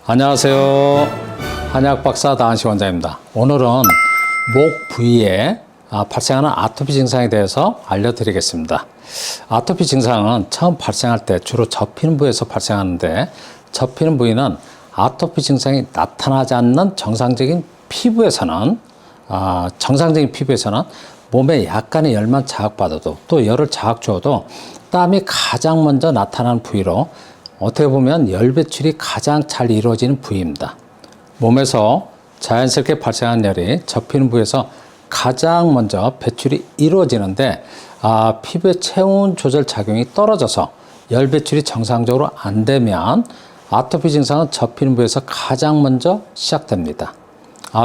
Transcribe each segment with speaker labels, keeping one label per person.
Speaker 1: 안녕하세요. 한약박사 나한식 원장입니다. 오늘은 목 부위에 발생하는 아토피 증상에 대해서 알려드리겠습니다. 아토피 증상은 처음 발생할 때 주로 접히는 부위에서 발생하는데, 접히는 부위는 아토피 증상이 나타나지 않는 정상적인 피부에서는 몸에 약간의 열만 자극받아도, 또 열을 자극 줘도 땀이 가장 먼저 나타나는 부위로, 어떻게 보면 열 배출이 가장 잘 이루어지는 부위입니다. 몸에서 자연스럽게 발생한 열이 접히는 부위에서 가장 먼저 배출이 이루어지는데, 피부의 체온 조절 작용이 떨어져서 열 배출이 정상적으로 안 되면 아토피 증상은 접히는 부위에서 가장 먼저 시작됩니다.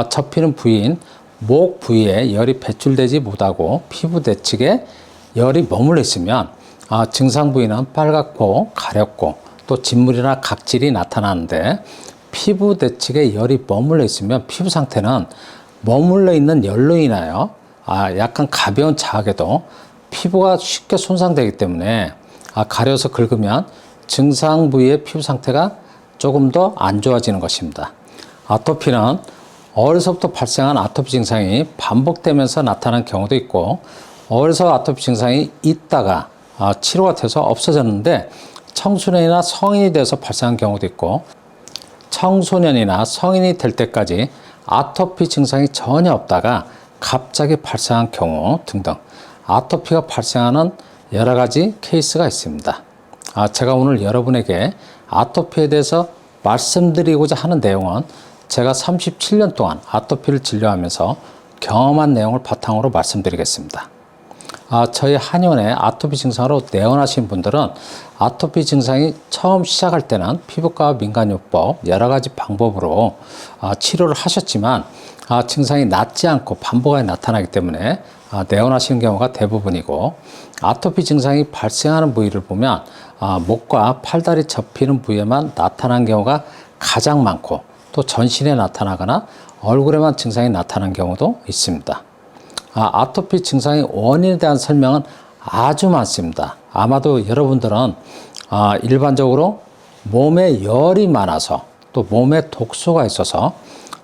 Speaker 1: 접히는 부위인 목 부위에 열이 배출되지 못하고 피부 내측에 열이 머물러 있으면 증상 부위는 빨갛고 가렵고 또 진물이나 각질이 나타나는데, 피부 내측에 열이 머물러 있으면 피부 상태는 머물러 있는 열로 인하여 약간 가벼운 자극에도 피부가 쉽게 손상되기 때문에 가려서 긁으면 증상 부위의 피부 상태가 조금 더 안 좋아지는 것입니다. 아토피는 어려서부터 발생한 아토피 증상이 반복되면서 나타나는 경우도 있고, 어려서 아토피 증상이 있다가 치료가 돼서 없어졌는데 청소년이나 성인이 돼서 발생한 경우도 있고, 청소년이나 성인이 될 때까지 아토피 증상이 전혀 없다가 갑자기 발생한 경우 등등 아토피가 발생하는 여러 가지 케이스가 있습니다. 제가 오늘 여러분에게 아토피에 대해서 말씀드리고자 하는 내용은 제가 37년 동안 아토피를 진료하면서 경험한 내용을 바탕으로 말씀드리겠습니다. 저희 한의원에 아토피 증상으로 내원하신 분들은 아토피 증상이 처음 시작할 때는 피부과 민간요법 여러 가지 방법으로 치료를 하셨지만 증상이 낫지 않고 반복하게 나타나기 때문에 내원하시는 경우가 대부분이고, 아토피 증상이 발생하는 부위를 보면 목과 팔다리 접히는 부위에만 나타나는 경우가 가장 많고, 또 전신에 나타나거나 얼굴에만 증상이 나타나는 경우도 있습니다. 아토피 증상의 원인에 대한 설명은 아주 많습니다. 아마도 여러분들은 일반적으로 몸에 열이 많아서, 또 몸에 독소가 있어서,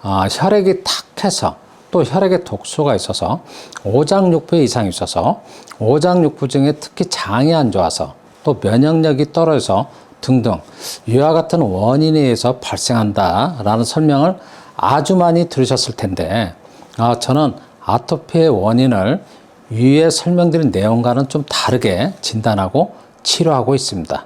Speaker 1: 혈액이 탁해서, 또 혈액에 독소가 있어서, 오장육부에 이상이 있어서, 오장육부 중에 특히 장이 안 좋아서, 또 면역력이 떨어져서 등등 이와 같은 원인에 의해서 발생한다라는 설명을 아주 많이 들으셨을 텐데, 저는 아토피의 원인을 위에 설명드린 내용과는 좀 다르게 진단하고 치료하고 있습니다.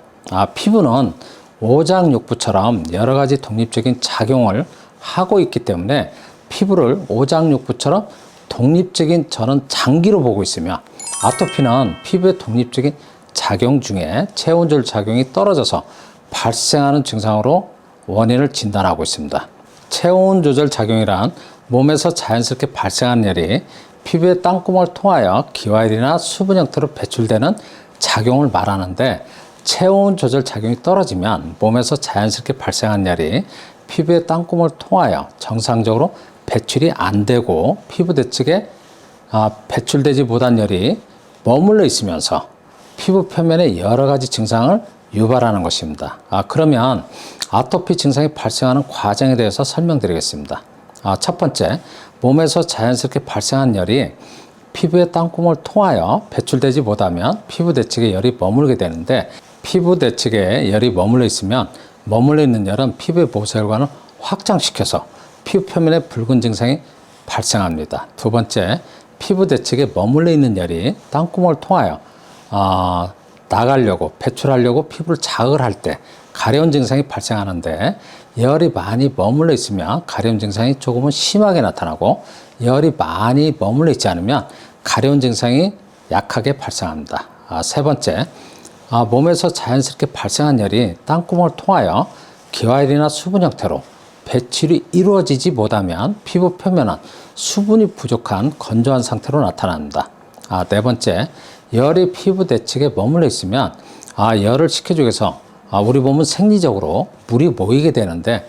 Speaker 1: 피부는 오장육부처럼 여러 가지 독립적인 작용을 하고 있기 때문에 피부를 오장육부처럼 독립적인 저는 장기로 보고 있으며, 아토피는 피부의 독립적인 작용 중에 체온조절 작용이 떨어져서 발생하는 증상으로 원인을 진단하고 있습니다. 체온조절 작용이란 몸에서 자연스럽게 발생하는 열이 피부의 땀구멍을 통하여 기와일이나 수분 형태로 배출되는 작용을 말하는데, 체온 조절 작용이 떨어지면 몸에서 자연스럽게 발생한 열이 피부의 땀구멍을 통하여 정상적으로 배출이 안 되고, 피부 내측에 배출되지 못한 열이 머물러 있으면서 피부 표면에 여러 가지 증상을 유발하는 것입니다. 그러면 아토피 증상이 발생하는 과정에 대해서 설명드리겠습니다. 첫 번째, 몸에서 자연스럽게 발생한 열이 피부의 땀구멍을 통하여 배출되지 못하면 피부 내측에 열이 머물게 되는데, 피부 내측에 열이 머물러 있으면 머물러 있는 열은 피부의 모세혈관을 확장시켜서 피부 표면에 붉은 증상이 발생합니다. 두 번째, 피부 내측에 머물러 있는 열이 땀구멍을 통하여 나가려고, 배출하려고 피부를 자극을 할 때 가려운 증상이 발생하는데, 열이 많이 머물러 있으면 가려운 증상이 조금은 심하게 나타나고, 열이 많이 머물러 있지 않으면 가려운 증상이 약하게 발생합니다. 세 번째, 몸에서 자연스럽게 발생한 열이 땀구멍을 통하여 기와일이나 수분 형태로 배출이 이루어지지 못하면 피부 표면은 수분이 부족한 건조한 상태로 나타납니다. 네 번째, 열이 피부 내측에 머물러 있으면 열을 식혀주기 위해서 우리 몸은 생리적으로 물이 모이게 되는데,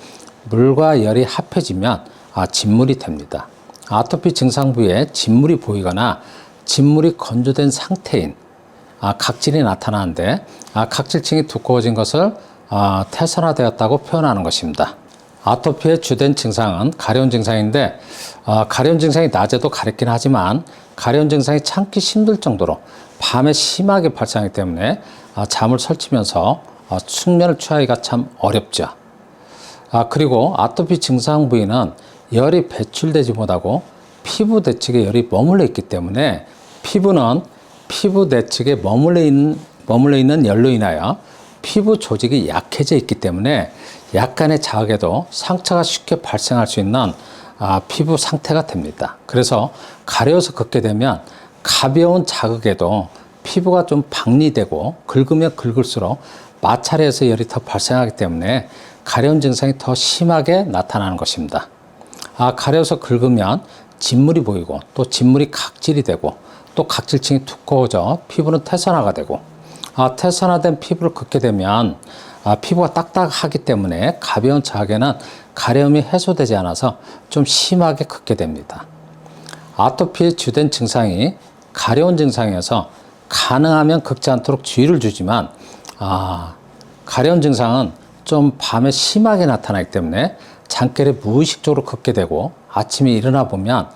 Speaker 1: 물과 열이 합해지면 진물이 됩니다. 아토피 증상 부위에 진물이 보이거나 진물이 건조된 상태인 각질이 나타나는데, 각질층이 두꺼워진 것을 태산화되었다고 표현하는 것입니다. 아토피의 주된 증상은 가려운 증상인데 가려운 증상이 낮에도 가렵긴 하지만 가려운 증상이 참기 힘들 정도로 밤에 심하게 발생하기 때문에 잠을 설치면서 숙면을 취하기가 참 어렵죠. 그리고 아토피 증상 부위는 열이 배출되지 못하고 피부 내측에 열이 머물러 있기 때문에 피부는 피부 내측에 머물러 있는 열로 인하여 피부 조직이 약해져 있기 때문에 약간의 자극에도 상처가 쉽게 발생할 수 있는 피부 상태가 됩니다. 그래서 가려워서 긁게 되면 가벼운 자극에도 피부가 좀 박리되고 긁으면 긁을수록 마찰해서 열이 더 발생하기 때문에 가려운 증상이 더 심하게 나타나는 것입니다. 가려워서 긁으면 진물이 보이고 또 진물이 각질이 되고 또 각질층이 두꺼워져 피부는 태산화가 되고 태산화된 피부를 긁게 되면 피부가 딱딱하기 때문에 가벼운 자극에는 가려움이 해소되지 않아서 좀 심하게 긁게 됩니다. 아토피의 주된 증상이 가려운 증상이어서 가능하면 긁지 않도록 주의를 주지만 가려운 증상은 좀 밤에 심하게 나타나기 때문에 잠결에 무의식적으로 긁게 되고 아침에 일어나 보면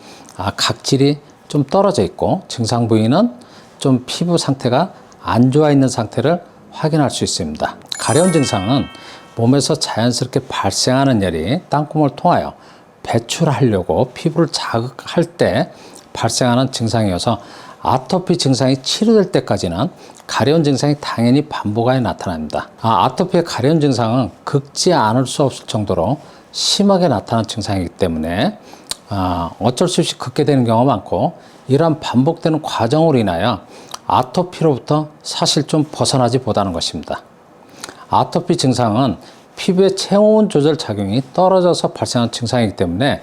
Speaker 1: 각질이 좀 떨어져 있고 증상 부위는 좀 피부 상태가 안 좋아 있는 상태를 확인할 수 있습니다. 가려운 증상은 몸에서 자연스럽게 발생하는 열이 땀구멍을 통하여 배출하려고 피부를 자극할 때 발생하는 증상이어서 아토피 증상이 치료될 때까지는 가려운 증상이 당연히 반복하여 나타납니다. 아토피의 가려운 증상은 긁지 않을 수 없을 정도로 심하게 나타나는 증상이기 때문에 어쩔 수 없이 긁게 되는 경우가 많고 이러한 반복되는 과정으로 인하여 아토피로부터 사실 좀 벗어나지 못하는 것입니다. 아토피 증상은 피부의 체온 조절 작용이 떨어져서 발생하는 증상이기 때문에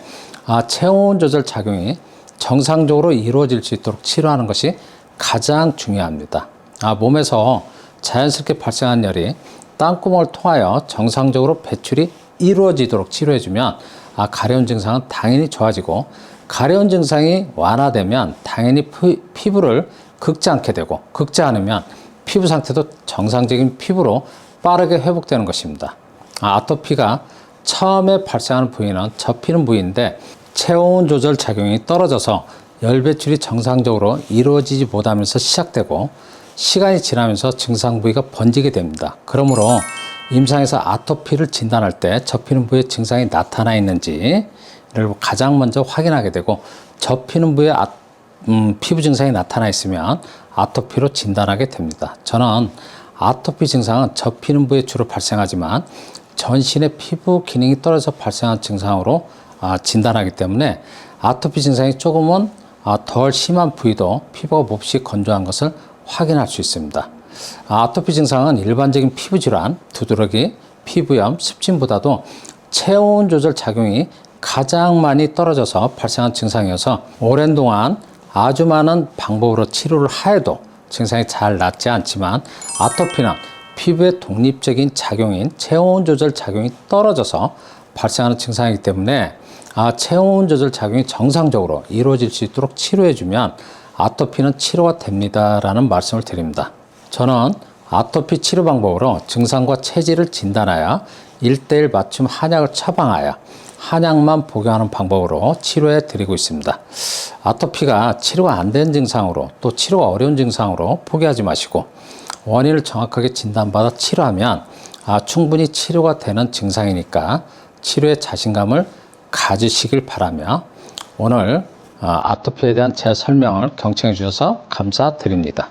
Speaker 1: 체온 조절 작용이 정상적으로 이루어질 수 있도록 치료하는 것이 가장 중요합니다. 몸에서 자연스럽게 발생한 열이 땀구멍을 통하여 정상적으로 배출이 이루어지도록 치료해주면 가려운 증상은 당연히 좋아지고 가려운 증상이 완화되면 당연히 피부를 긁지 않게 되고 긁지 않으면 피부 상태도 정상적인 피부로 빠르게 회복되는 것입니다. 아토피가 처음에 발생하는 부위는 접히는 부위인데 체온 조절 작용이 떨어져서 열 배출이 정상적으로 이루어지지 못하면서 시작되고 시간이 지나면서 증상 부위가 번지게 됩니다. 그러므로 임상에서 아토피를 진단할 때 접히는 부위에 증상이 나타나 있는지를 가장 먼저 확인하게 되고 접히는 부위에 피부 증상이 나타나 있으면 아토피로 진단하게 됩니다. 저는 아토피 증상은 접히는 부위에 주로 발생하지만 전신의 피부 기능이 떨어져서 발생한 증상으로 진단하기 때문에 아토피 증상이 조금은 덜 심한 부위도 피부가 몹시 건조한 것을 확인할 수 있습니다. 아토피 증상은 일반적인 피부 질환, 두드러기, 피부염, 습진보다도 체온 조절 작용이 가장 많이 떨어져서 발생한 증상이어서 오랜 동안 아주 많은 방법으로 치료를 하여도 증상이 잘 낫지 않지만 아토피는 피부의 독립적인 작용인 체온 조절 작용이 떨어져서 발생하는 증상이기 때문에 체온 조절 작용이 정상적으로 이루어질 수 있도록 치료해주면 아토피는 치료가 됩니다라는 말씀을 드립니다. 저는 아토피 치료 방법으로 증상과 체질을 진단하여 1:1 맞춤 한약을 처방하여 한약만 복용하는 방법으로 치료해 드리고 있습니다. 아토피가 치료가 안 된 증상으로 또 치료가 어려운 증상으로 포기하지 마시고 원인을 정확하게 진단받아 치료하면 충분히 치료가 되는 증상이니까 치료에 자신감을 가지시길 바라며 오늘 아토피에 대한 제 설명을 경청해 주셔서 감사드립니다.